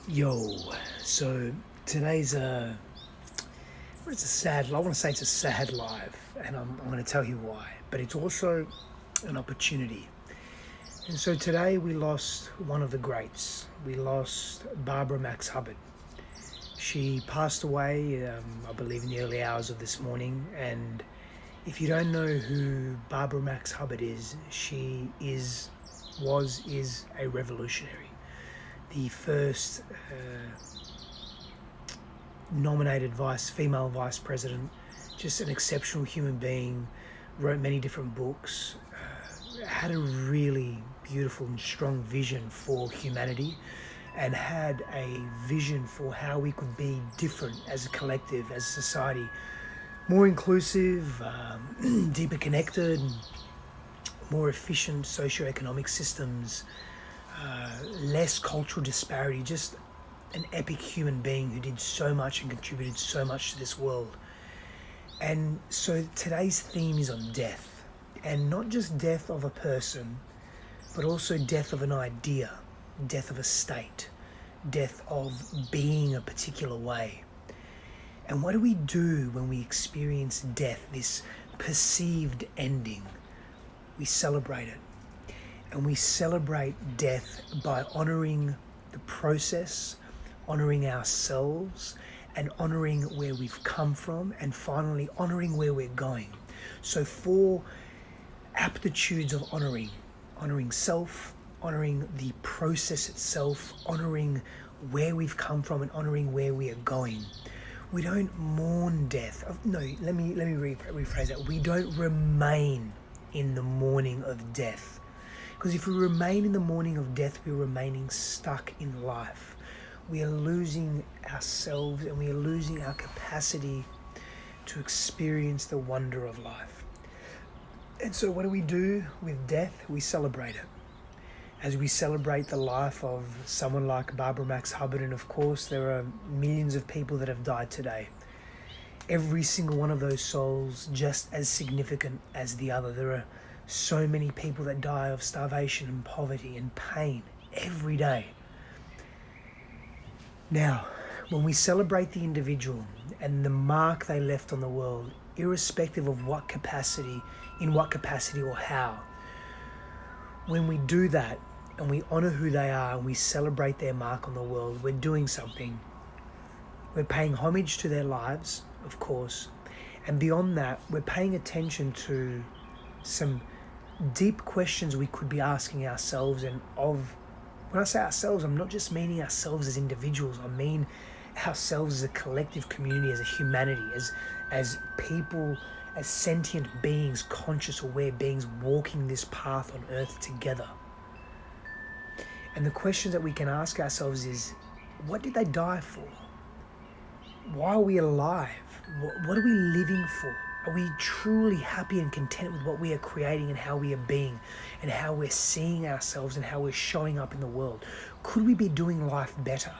Yo, so today's it's a sad. I want to say it's a sad live, and I'm going to tell you why. But it's also an opportunity. And so today we lost one of the greats. We lost Barbara Max Hubbard. She passed away, I believe, in the early hours of this morning. And if you don't know who Barbara Max Hubbard is, she is a revolutionary, the first nominated female vice president, just an exceptional human being, wrote many different books, had a really beautiful and strong vision for humanity, and had a vision for how we could be different as a collective, as a society, more inclusive, deeper connected, more efficient socioeconomic systems, less cultural disparity, just an epic human being who did so much and contributed so much to this world. And so today's theme is on death, and not just death of a person, but also death of an idea, death of a state, death of being a particular way. And what do we do when we experience death, this perceived ending? We celebrate it. And we celebrate death by honoring the process, honoring ourselves, and honoring where we've come from, and finally honoring where we're going. So 4 aptitudes of honoring self, honoring the process itself, honoring where we've come from, and honoring where we are going. We don't mourn death. No, let me rephrase that. We don't remain in the mourning of death. Because if we remain in the mourning of death, we're remaining stuck in life. We are losing ourselves, and we are losing our capacity to experience the wonder of life. And so what do we do with death? We celebrate it. As we celebrate the life of someone like Barbara Max Hubbard, and of course there are millions of people that have died today. Every single one of those souls just as significant as the other. There are so many people that die of starvation and poverty and pain every day. Now, when we celebrate the individual and the mark they left on the world, irrespective of what capacity, in what capacity or how, when we do that and we honor who they are and we celebrate their mark on the world, we're doing something. We're paying homage to their lives, of course, and beyond that, we're paying attention to some deep questions we could be asking ourselves. And when I say ourselves, I'm not just meaning ourselves as individuals. I mean ourselves as a collective community, as a humanity, as people, as sentient beings, conscious, aware beings walking this path on earth together. And the questions that we can ask ourselves is, what did they die for? Why are we alive? What are we living for? Are we truly happy and content with what we are creating and how we are being and how we're seeing ourselves and how we're showing up in the world? Could we be doing life better?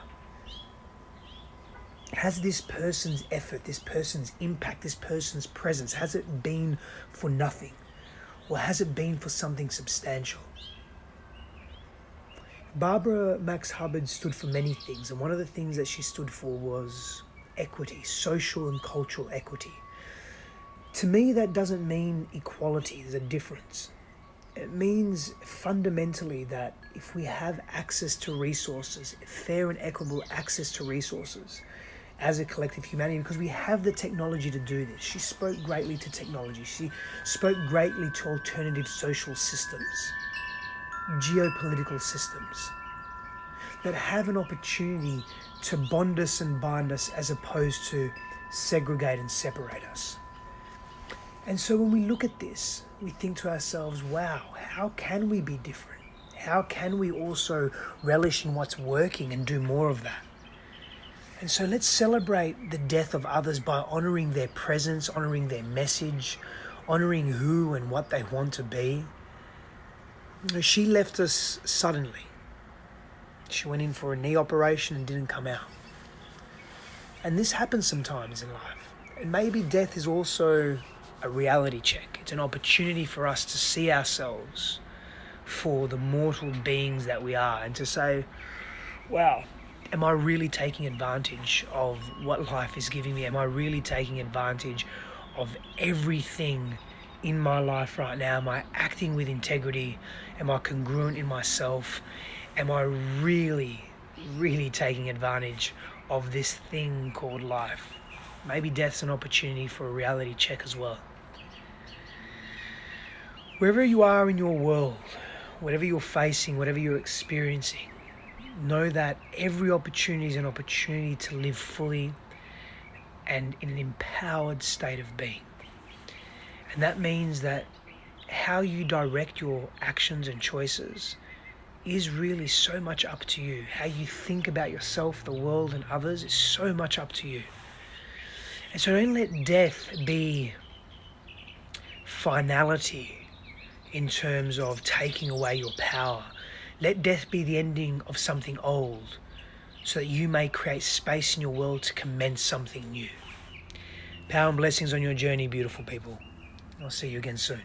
Has this person's effort, this person's impact, this person's presence, has it been for nothing? Or has it been for something substantial? Barbara Max Hubbard stood for many things, and one of the things that she stood for was equity, social and cultural equity. To me, that doesn't mean equality. There's a difference. It means fundamentally that if we have access to resources, fair and equitable access to resources as a collective humanity, because we have the technology to do this. She spoke greatly to technology. She spoke greatly to alternative social systems, geopolitical systems that have an opportunity to bond us and bind us as opposed to segregate and separate us. And so when we look at this, we think to ourselves, wow, how can we be different? How can we also relish in what's working and do more of that? And so let's celebrate the death of others by honoring their presence, honoring their message, honoring who and what they want to be. She left us suddenly. She went in for a knee operation and didn't come out. And this happens sometimes in life. And maybe death is also a reality check. It's an opportunity for us to see ourselves for the mortal beings that we are and to say, wow, am I really taking advantage of what life is giving me? Am I really taking advantage of everything in my life right now? Am I acting with integrity? Am I congruent in myself? Am I really, really taking advantage of this thing called life? Maybe death's an opportunity for a reality check as well. Wherever you are in your world, whatever you're facing, whatever you're experiencing, know that every opportunity is an opportunity to live fully and in an empowered state of being. And that means that how you direct your actions and choices is really so much up to you. How you think about yourself, the world, and others is so much up to you. And so don't let death be finality in terms of taking away your power. Let death be the ending of something old so that you may create space in your world to commence something new. Power and blessings on your journey, beautiful people. I'll see you again soon.